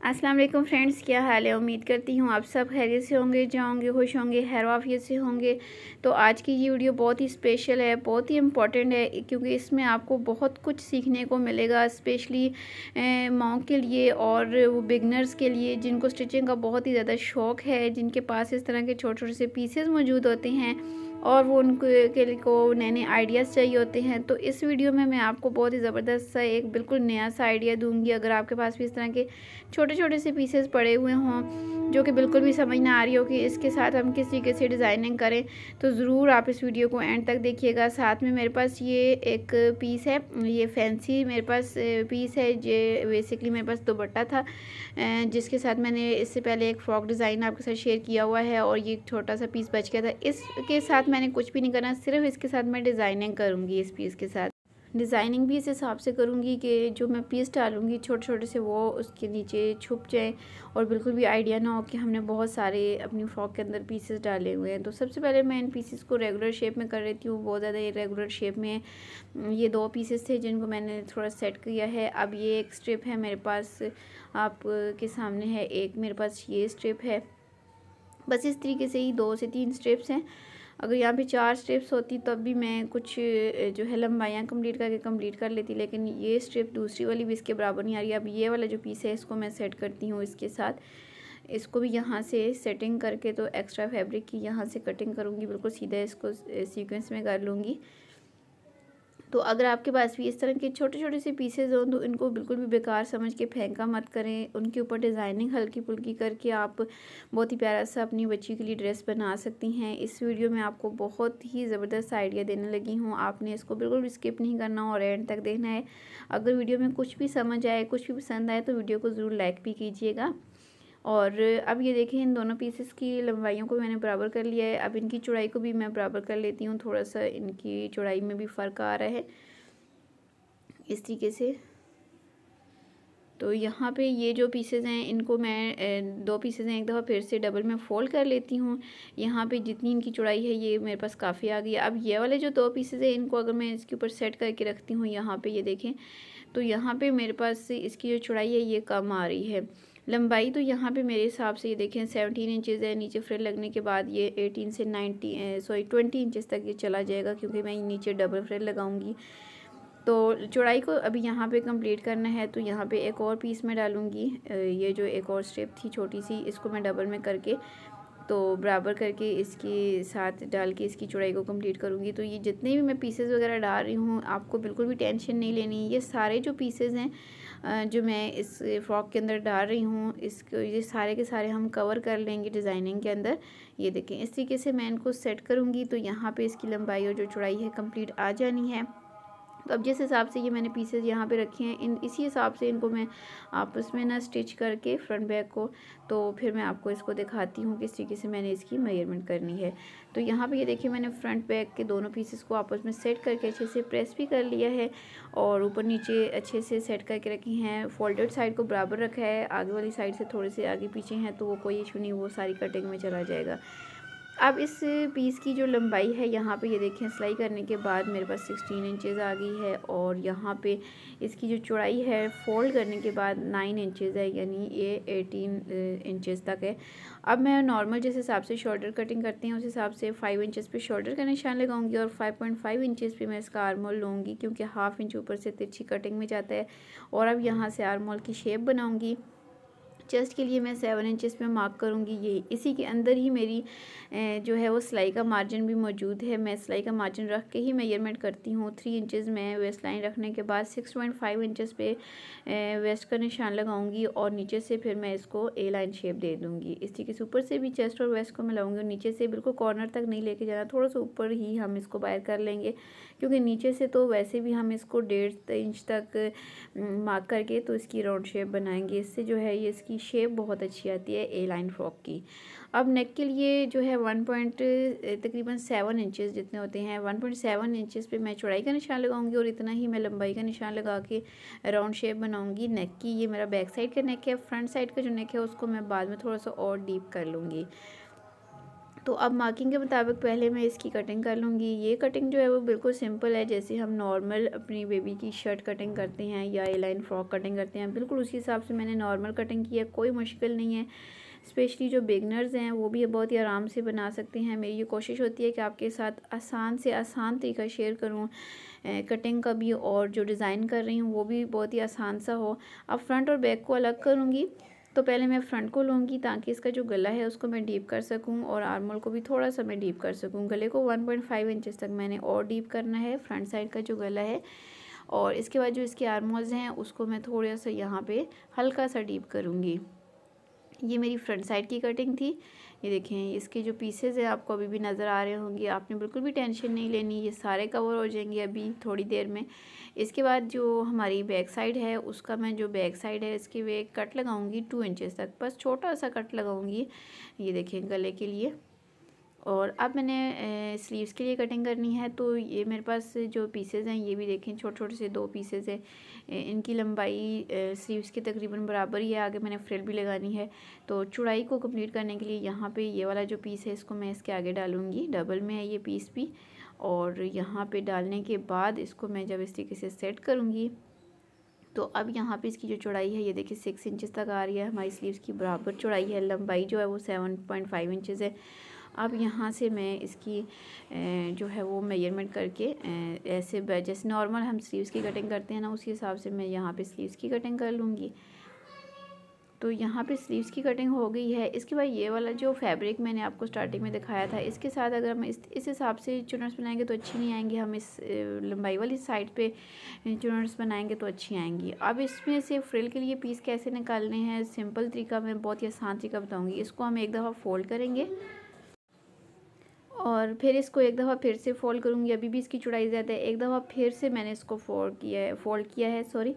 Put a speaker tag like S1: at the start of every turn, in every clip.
S1: अस्सलाम वालेकुम फ्रेंड्स, क्या हाल है। उम्मीद करती हूँ आप सब खैरियत से होंगे, जाओगे खुश होंगे, खैर आफियत से होंगे। तो आज की ये वीडियो बहुत ही स्पेशल है, बहुत ही इम्पॉर्टेंट है, क्योंकि इसमें आपको बहुत कुछ सीखने को मिलेगा, स्पेशली माओ के लिए और वो बिगनर्स के लिए जिनको स्टिचिंग का बहुत ही ज़्यादा शौक़ है, जिनके पास इस तरह के छोटे छोटे से पीसेस मौजूद होते हैं और वो उनके को नए नए आइडियाज़ चाहिए होते हैं। तो इस वीडियो में मैं आपको बहुत ही ज़बरदस्त सा एक बिल्कुल नया सा आइडिया दूंगी। अगर आपके पास भी इस तरह के छोटे छोटे से पीसेस पड़े हुए हों जो कि बिल्कुल भी समझ ना आ रही हो कि इसके साथ हम किस तरीके से डिज़ाइनिंग करें, तो ज़रूर आप इस वीडियो को एंड तक देखिएगा। साथ में मेरे पास ये एक पीस है, ये फैंसी मेरे पास पीस है। ये बेसिकली मेरे पास दुपट्टा था जिसके साथ मैंने इससे पहले एक फ़्रॉक डिज़ाइन आपके साथ शेयर किया हुआ है और ये छोटा सा पीस बच गया था। इसके साथ मैंने कुछ भी नहीं करना, सिर्फ इसके साथ मैं डिज़ाइनिंग करूँगी। इस पीस के साथ डिज़ाइनिंग भी इस हिसाब से करूँगी कि जो मैं पीस डालूँगी छोटे छोटे से वो उसके नीचे छुप जाएँ और बिल्कुल भी आइडिया ना हो कि हमने बहुत सारे अपनी फ्रॉक के अंदर पीसेस डाले हुए हैं। तो सबसे पहले मैं इन पीसेस को रेगुलर शेप में कर रही हूँ, बहुत ज़्यादा इरेगुलर शेप में। ये 2 पीसेस थे जिनको मैंने थोड़ा सेट किया है। अब ये एक स्ट्रिप है मेरे पास, आप के सामने है, एक मेरे पास ये स्ट्रिप है। बस इस तरीके से ही 2 से 3 स्ट्रिप्स हैं। अगर यहाँ पे 4 स्ट्रिप्स होती तब भी मैं कुछ जो है लंबाइयाँ कंप्लीट कर लेती, लेकिन ये स्ट्रिप दूसरी वाली भी इसके बराबर नहीं आ रही। अब ये वाला जो पीस है इसको मैं सेट करती हूँ इसके साथ। इसको भी यहाँ से सेटिंग करके तो एक्स्ट्रा फैब्रिक की यहाँ से कटिंग करूँगी, बिल्कुल सीधा इसको सीक्वेंस में कर लूँगी। तो अगर आपके पास भी इस तरह के छोटे छोटे से पीसेज हों तो इनको बिल्कुल भी बेकार समझ के फेंका मत करें। उनके ऊपर डिज़ाइनिंग हल्की फुल्की करके आप बहुत ही प्यारा सा अपनी बच्ची के लिए ड्रेस बना सकती हैं। इस वीडियो में आपको बहुत ही ज़बरदस्त आइडिया देने लगी हूँ, आपने इसको बिल्कुल भी स्किप नहीं करना और एंड तक देखना है। अगर वीडियो में कुछ भी समझ आए, कुछ भी पसंद आए तो वीडियो को ज़रूर लाइक भी कीजिएगा। और अब ये देखें, इन दोनों पीसेस की लंबाइयों को मैंने बराबर कर लिया है। अब इनकी चौड़ाई को भी मैं बराबर कर लेती हूँ, थोड़ा सा इनकी चौड़ाई में भी फ़र्क आ रहा है इस तरीके से। तो यहाँ पे ये जो पीसेस हैं इनको मैं 2 पीसेस हैं, एक दफ़ा फिर से डबल में फ़ोल्ड कर लेती हूँ। यहाँ पे जितनी इनकी चौड़ाई है ये मेरे पास काफ़ी आ गई है। अब ये वाले जो 2 पीसेस हैं इनको अगर मैं इसके ऊपर सेट करके रखती हूँ, यहाँ पे ये देखें, तो यहाँ पे मेरे पास इसकी जो चौड़ाई है ये कम आ रही है। लंबाई तो यहाँ पे मेरे हिसाब से ये देखें 17 इंचज़ है। नीचे फ्रिल लगने के बाद ये 18 से 20 इंचज़ तक ये चला जाएगा, क्योंकि मैं नीचे डबल फ्रिल लगाऊंगी। तो चौड़ाई को अभी यहाँ पे कंप्लीट करना है। तो यहाँ पे एक और पीस में डालूँगी, ये जो एक और स्ट्रिप थी छोटी सी, इसको मैं डबल में करके तो बराबर करके इसके साथ डाल के इसकी चौड़ाई को कंप्लीट करूँगी। तो ये जितने भी मैं पीसेस वगैरह डाल रही हूँ आपको बिल्कुल भी टेंशन नहीं लेनी। ये सारे जो पीसेस हैं जो मैं इस फ्रॉक के अंदर डाल रही हूँ, इसको ये सारे के सारे हम कवर कर लेंगे डिज़ाइनिंग के अंदर। ये देखें, इस तरीके से मैं इनको सेट करूँगी तो यहाँ पे इसकी लंबाई और जो चौड़ाई है कंप्लीट आ जानी है। तो अब जिस हिसाब से ये मैंने पीसेस यहाँ पे रखे हैं इसी हिसाब से इनको मैं आपस में ना स्टिच करके फ्रंट बैक को, तो फिर मैं आपको इसको दिखाती हूँ किस तरीके से मैंने इसकी मेजरमेंट करनी है। तो यहाँ पे ये देखिए, मैंने फ्रंट बैक के दोनों पीसेस को आपस में सेट करके अच्छे से प्रेस भी कर लिया है और ऊपर नीचे अच्छे से सेट करके रखी हैं। फोल्डेड साइड को बराबर रखा है, आगे वाली साइड से थोड़े से आगे पीछे हैं तो वो कोई इशू नहीं, वो सारी कटिंग में चला जाएगा। अब इस पीस की जो लंबाई है यहाँ पे ये देखें, सिलाई करने के बाद मेरे पास 16 इंचज़ आ गई है और यहाँ पे इसकी जो चौड़ाई है फोल्ड करने के बाद 9 इंचज़ है, यानी ये 18 इंचज़ तक है। अब मैं नॉर्मल जिस हिसाब से शोल्डर कटिंग करते हैं उस हिसाब से 5 इंचज़ पे शोल्डर का निशान लगाऊंगी और 5.5 इंचज़ पे मैं इसका आर्म होल लूँगी, क्योंकि हाफ इंच ऊपर से तिरछी कटिंग में जाता है। और अब यहाँ से आर्म होल की शेप बनाऊँगी। चेस्ट के लिए मैं 7 इंचज़ पे मार्क करूँगी। ये इसी के अंदर ही मेरी जो है वो सिलाई का मार्जिन भी मौजूद है। मैं सिलाई का मार्जिन रख के ही मेजरमेंट करती हूँ। 3 इंचज़ मैं वेस्ट लाइन रखने के बाद 6.5 इंचज़ पे वेस्ट का निशान लगाऊंगी और नीचे से फिर मैं इसको ए लाइन शेप दे दूँगी। इस तरीके से ऊपर से भी चेस्ट और वेस्ट को मिलाऊंगी और नीचे से बिल्कुल कॉर्नर तक नहीं लेके जाना, थोड़ा सा ऊपर ही हम इसको बाहर कर लेंगे, क्योंकि नीचे से तो वैसे भी हम इसको 1.5 इंच तक मार्क करके तो इसकी राउंड शेप बनाएंगे। इससे जो है ये इसकी शेप बहुत अच्छी आती है ए लाइन फ्रॉक की। अब नेक के लिए जो है तकरीबन 7 इंचज़ जितने होते हैं, 1.7 इंचज़ पे मैं चौड़ाई का निशान लगाऊंगी और इतना ही मैं लंबाई का निशान लगा के राउंड शेप बनाऊंगी नेक की। ये मेरा बैक साइड का नेक है। फ्रंट साइड का जो नेक है उसको मैं बाद में थोड़ा सा और डीप कर लूँगी। तो अब मार्किंग के मुताबिक पहले मैं इसकी कटिंग कर लूँगी। ये कटिंग जो है वो बिल्कुल सिंपल है, जैसे हम नॉर्मल अपनी बेबी की शर्ट कटिंग करते हैं या ए लाइन फ्रॉक कटिंग करते हैं, बिल्कुल उसी हिसाब से मैंने नॉर्मल कटिंग की है। कोई मुश्किल नहीं है, स्पेशली जो बिगनर्स हैं वो भी बहुत ही आराम से बना सकते हैं। मेरी ये कोशिश होती है कि आपके साथ आसान से आसान तरीका शेयर करूँ कटिंग का भी, और जो डिज़ाइन कर रही हूँ वो भी बहुत ही आसान सा हो। अब फ्रंट और बैक को अलग करूँगी। तो पहले मैं फ्रंट को लूँगी ताकि इसका जो गला है उसको मैं डीप कर सकूँ, और आर्म होल को भी थोड़ा सा मैं डीप कर सकूँ। गले को 1.5 इंचेस तक मैंने और डीप करना है, फ्रंट साइड का जो गला है। और इसके बाद जो इसके आर्म होल्स हैं उसको मैं थोड़ा सा यहाँ पे हल्का सा डीप करूँगी। ये मेरी फ्रंट साइड की कटिंग थी। ये देखें, इसके जो पीसेज हैं आपको अभी भी नज़र आ रहे होंगे। आपने बिल्कुल भी टेंशन नहीं लेनी, ये सारे कवर हो जाएंगे अभी थोड़ी देर में। इसके बाद जो हमारी बैक साइड है उसका मैं जो बैक साइड है इसकी वे कट लगाऊंगी 2 इंचेस तक, बस छोटा सा कट लगाऊंगी। ये देखें गले के लिए। और अब मैंने स्लीव्स के लिए कटिंग करनी है। तो ये मेरे पास जो पीसेज हैं ये भी देखें, छोटे छोटे से 2 पीसेज हैं। इनकी लंबाई स्लीव्स के तकरीबन बराबर ही है। आगे मैंने फ्रिल भी लगानी है। तो चौड़ाई को कंप्लीट करने के लिए यहाँ पे ये वाला जो पीस है इसको मैं इसके आगे डालूँगी। डबल में है ये पीस भी। और यहाँ पे डालने के बाद इसको मैं जब इस तरीके से सेट करूँगी तो अब यहाँ पे इसकी जो चौड़ाई है ये देखिए 6 इंचेस तक आ रही है। हमारी स्लीव्स की बराबर चौड़ाई है। लंबाई जो है वो 7.5 इंचेस है। अब यहाँ से मैं इसकी जो है वो मेजरमेंट करके ऐसे जैसे नॉर्मल हम स्लीव्स की कटिंग करते हैं ना, उसी हिसाब से मैं यहाँ पे स्लीव्स की कटिंग कर लूँगी। तो यहाँ पे स्लीव्स की कटिंग हो गई है। इसके बाद ये वाला जो फैब्रिक मैंने आपको स्टार्टिंग में दिखाया था, इसके साथ अगर हम इस हिसाब से चुनर्स बनाएंगे तो अच्छी नहीं आएंगी। हम इस लंबाई वाली साइड पे चुनर्स बनाएंगे तो अच्छी आएंगी। अब इसमें से फ्रिल के लिए पीस कैसे निकालने हैं, सिंपल तरीका, मैं बहुत ही आसान तरीका बताऊँगी। इसको हम एक दफ़ा फोल्ड करेंगे और फिर इसको एक दफ़ा फिर से फोल्ड करूँगी। अभी भी इसकी चौड़ाई ज़्यादा है, एक दफ़ा फिर से मैंने इसको फोल्ड किया है सॉरी।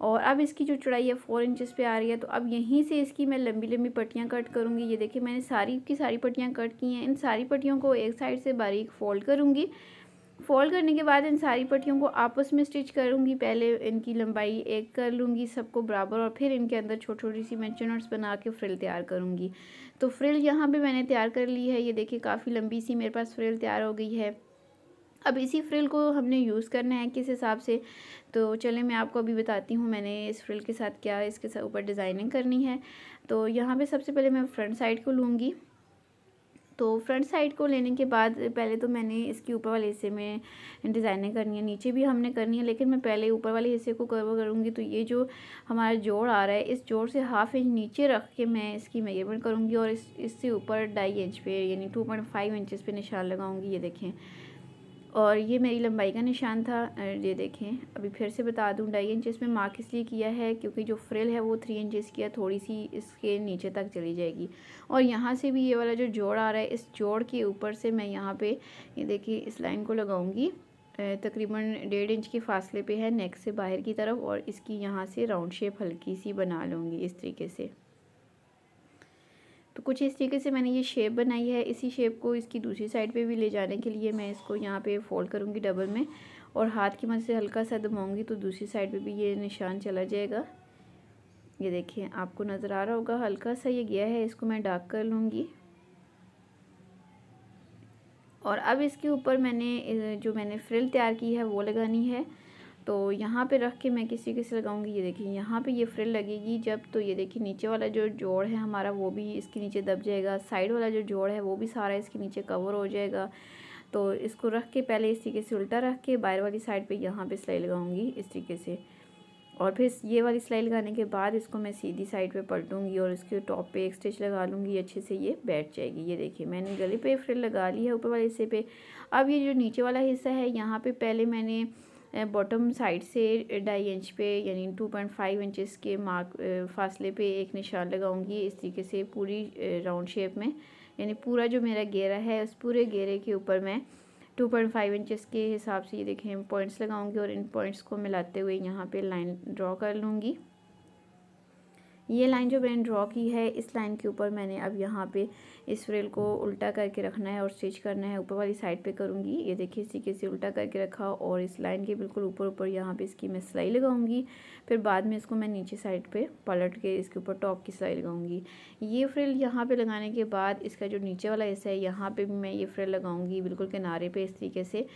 S1: और अब इसकी जो चौड़ाई है 4 इंचेस पे आ रही है। तो अब यहीं से इसकी मैं लंबी लंबी पट्टियाँ कट करूँगी। ये देखिए मैंने सारी की सारी पट्टियाँ कट की हैं। इन सारी पट्टियों को एक साइड से बारीक फोल्ड करूँगी। फोल्ड करने के बाद इन सारी पट्टियों को आपस में स्टिच करूँगी। पहले इनकी लंबाई एक कर लूँगी सबको बराबर, और फिर इनके अंदर छोटी छोटी सी मैं चुनर्स बना के फ्रिल तैयार करूँगी। तो फ्रिल यहाँ पे मैंने तैयार कर ली है। ये देखिए काफ़ी लंबी सी मेरे पास फ्रिल तैयार हो गई है। अब इसी फ्रिल को हमने यूज़ करना है किस हिसाब से, तो चलें मैं आपको अभी बताती हूँ मैंने इस फ्रिल के साथ क्या इसके साथ ऊपर डिज़ाइनिंग करनी है। तो यहाँ पे सबसे पहले मैं फ्रंट साइड को लूँगी। तो फ्रंट साइड को लेने के बाद पहले तो मैंने इसके ऊपर वाले हिस्से में डिज़ाइनिंग करनी है, नीचे भी हमने करनी है, लेकिन मैं पहले ऊपर वाले हिस्से को कवर करूँगी। तो ये जो हमारा जोड़ आ रहा है, इस जोड़ से हाफ इंच नीचे रख के मैं इसकी मेजरमेंट करूँगी और इससे ऊपर 2.5 इंच पे यानी 2.5 इंचेस पे निशान लगाऊँगी। ये देखें, और ये मेरी लंबाई का निशान था। ये देखें, अभी फिर से बता दूं 2.5 इंचेस में मार्क इसलिए किया है क्योंकि जो फ्रिल है वो 3 इंचेस की है, थोड़ी सी इसके नीचे तक चली जाएगी। और यहाँ से भी ये वाला जो जोड़ आ रहा है, इस जोड़ के ऊपर से मैं यहाँ पे ये देखिए इस लाइन को लगाऊंगी। तकरीबन 1.5 इंच के फासले पे है नेक से बाहर की तरफ, और इसकी यहाँ से राउंड शेप हल्की सी बना लूँगी इस तरीके से। तो कुछ इस तरीके से मैंने ये शेप बनाई है। इसी शेप को इसकी दूसरी साइड पे भी ले जाने के लिए मैं इसको यहाँ पे फोल्ड करूँगी डबल में, और हाथ की मदद से हल्का सा दबाऊँगी तो दूसरी साइड पे भी ये निशान चला जाएगा। ये देखिए आपको नज़र आ रहा होगा, हल्का सा ये गया है, इसको मैं डार्क कर लूँगी। और अब इसके ऊपर मैंने फ्रिल तैयार की है वो लगानी है। तो यहाँ पे रख के मैं किस तरीके से लगाऊंगी, ये देखिए यहाँ पे ये फ्रिल लगेगी जब, तो ये देखिए नीचे वाला जो जोड़ है हमारा वो भी इसके नीचे दब जाएगा, साइड वाला जो जोड़ है वो भी सारा इसके नीचे कवर हो जाएगा। तो इसको रख के पहले इस तरीके से उल्टा रख के बाहर वाली साइड पे यहाँ पे सिलाई लगाऊंगी इस तरीके से, और फिर ये वाली सिलाई लगाने के बाद इसको मैं सीधी साइड पे पलटूंगी और इसके टॉप पे एक स्टिच लगा लूँगी, अच्छे से ये बैठ जाएगी। ये देखिए मैंने गले पे फ्रिल लगा ली है ऊपर वाले हिस्से पे। अब ये जो नीचे वाला हिस्सा है यहाँ पे पहले मैंने बॉटम साइड से 2.5 इंच पे यानी 2.5 इंचेस के फासले पे एक निशान लगाऊंगी इस तरीके से पूरी राउंड शेप में, यानी पूरा जो मेरा घेरा है उस पूरे घेरे के ऊपर मैं 2.5 इंचेस के हिसाब से ये देखें पॉइंट्स लगाऊंगी, और इन पॉइंट्स को मिलाते हुए यहाँ पे लाइन ड्रॉ कर लूँगी। ये लाइन जो मैंने ड्रॉ की है, इस लाइन के ऊपर मैंने अब यहाँ पे इस फ्रिल को उल्टा करके रखना है और स्टिच करना है। ऊपर वाली साइड पे करूँगी। ये देखिए, इस तरीके से उल्टा करके रखा और इस लाइन के बिल्कुल ऊपर यहाँ पे इसकी मैं सिलाई लगाऊंगी। फिर बाद में इसको मैं नीचे साइड पे पलट के इसके ऊपर टॉप की सिलाई लगाऊंगी। ये फ्रिल यहाँ पे लगाने के बाद इसका जो नीचे वाला हिस्सा है, यहाँ पे भी मैं ये फ्रिल लगाऊंगी बिल्कुल किनारे पे इस तरीके से,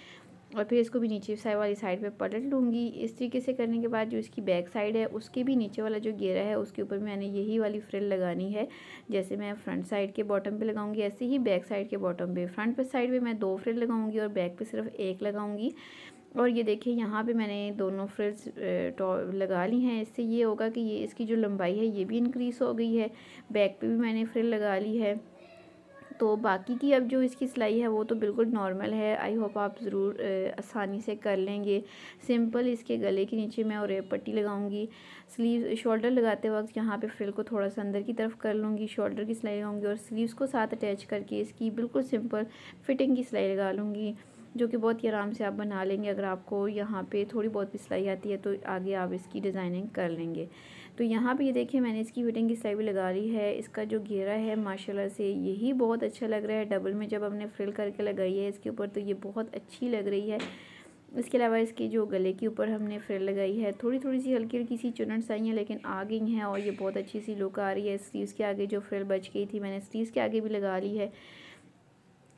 S1: और फिर इसको भी नीचे साइड वाली साइड पे पलट लूँगी। इस तरीके से करने के बाद जो इसकी बैक साइड है, उसके भी नीचे वाला जो घेरा है, उसके ऊपर मैंने यही वाली फ्रिल लगानी है। जैसे मैं फ्रंट साइड के बॉटम पे लगाऊंगी, ऐसे ही बैक साइड के बॉटम पे। फ्रंट पे साइड पे मैं 2 फ्रिल लगाऊंगी और बैक पे सिर्फ 1 लगाऊंगी। और ये देखिए, यहाँ पे मैंने दोनों फ्रिल्स लगा ली हैं। इससे ये होगा कि ये इसकी जो लंबाई है ये भी इंक्रीज़ हो गई है। बैक पे भी मैंने फ्रिल लगा ली है। तो बाकी की अब जो इसकी सिलाई है वो तो बिल्कुल नॉर्मल है। आई होप आप ज़रूर आसानी से कर लेंगे। सिंपल इसके गले के नीचे मैं और पट्टी लगाऊंगी। स्लीव शोल्डर लगाते वक्त यहाँ पे फ्रिल को थोड़ा सा अंदर की तरफ कर लूँगी, शोल्डर की सिलाई लगाऊंगी और स्लीव्स को साथ अटैच करके इसकी बिल्कुल सिंपल फिटिंग की सिलाई लगा लूँगी, जो कि बहुत ही आराम से आप बना लेंगे। अगर आपको यहाँ पे थोड़ी बहुत भी सिलाई आती है तो आगे आप इसकी डिज़ाइनिंग कर लेंगे। तो यहाँ पे ये देखिए, मैंने इसकी फिटिंग की सिलाई भी लगा ली है। इसका जो घेरा है माशाल्लाह से यही बहुत अच्छा लग रहा है। डबल में जब हमने फ्रिल करके लगाई है इसके ऊपर तो ये बहुत अच्छी लग रही है। इसके अलावा इसके जो गले के ऊपर हमने फ्रिल लगाई है, थोड़ी थोड़ी सी हल्की हल्की सी चुनट्स आई हैं लेकिन आ गई हैं और ये बहुत अच्छी सी लुक आ रही है। स्लीव्स के आगे जो फ्रिल बच गई थी मैंने स्लीव्स के आगे भी लगा ली है।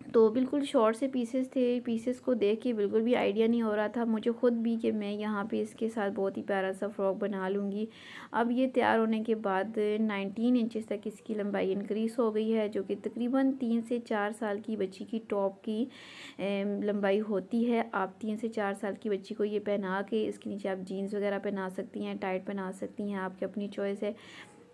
S1: तो बिल्कुल शॉर्ट से पीसेस थे। पीसेस को देख के बिल्कुल भी आइडिया नहीं हो रहा था मुझे खुद भी कि मैं यहाँ पे इसके साथ बहुत ही प्यारा सा फ्रॉक बना लूँगी। अब ये तैयार होने के बाद 19 इंचेस तक इसकी लंबाई इंक्रीज़ हो गई है, जो कि तकरीबन 3 से 4 साल की बच्ची की टॉप की लंबाई होती है। आप 3 से 4 साल की बच्ची को ये पहना के इसके नीचे आप जीन्स वगैरह पहना सकती हैं, टाइट पहना सकती हैं, आपकी अपनी चॉइस है।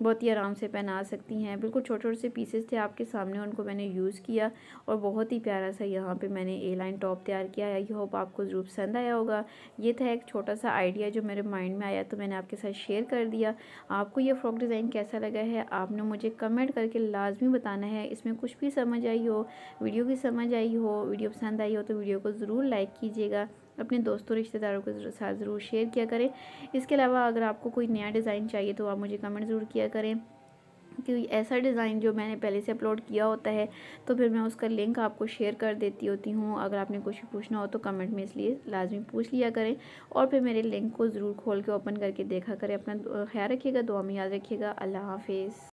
S1: बहुत ही आराम से पहना सकती हैं। बिल्कुल छोटे छोटे से पीसेस थे आपके सामने, उनको मैंने यूज़ किया और बहुत ही प्यारा सा यहाँ पे मैंने ए लाइन टॉप तैयार किया है। आई होप आपको ज़रूर पसंद आया होगा। ये था एक छोटा सा आइडिया जो मेरे माइंड में आया तो मैंने आपके साथ शेयर कर दिया। आपको ये फ्रॉक डिज़ाइन कैसा लगा है आपने मुझे कमेंट करके लाजमी बताना है। इसमें कुछ भी समझ आई हो, वीडियो की समझ आई हो, वीडियो पसंद आई हो तो वीडियो को ज़रूर लाइक कीजिएगा। अपने दोस्तों रिश्तेदारों के साथ ज़रूर शेयर किया करें। इसके अलावा अगर आपको कोई नया डिज़ाइन चाहिए तो आप मुझे कमेंट ज़रूर किया करें, क्योंकि ऐसा डिज़ाइन जो मैंने पहले से अपलोड किया होता है तो फिर मैं उसका लिंक आपको शेयर कर देती होती हूँ। अगर आपने कुछ भी पूछना हो तो कमेंट में इसलिए लाजमी पूछ लिया करें और फिर मेरे लिंक को ज़रूर खोल के ओपन करके देखा करें। अपना ख्याल रखिएगा, दुआ में याद रखिएगा। अल्लाह हाफिज़।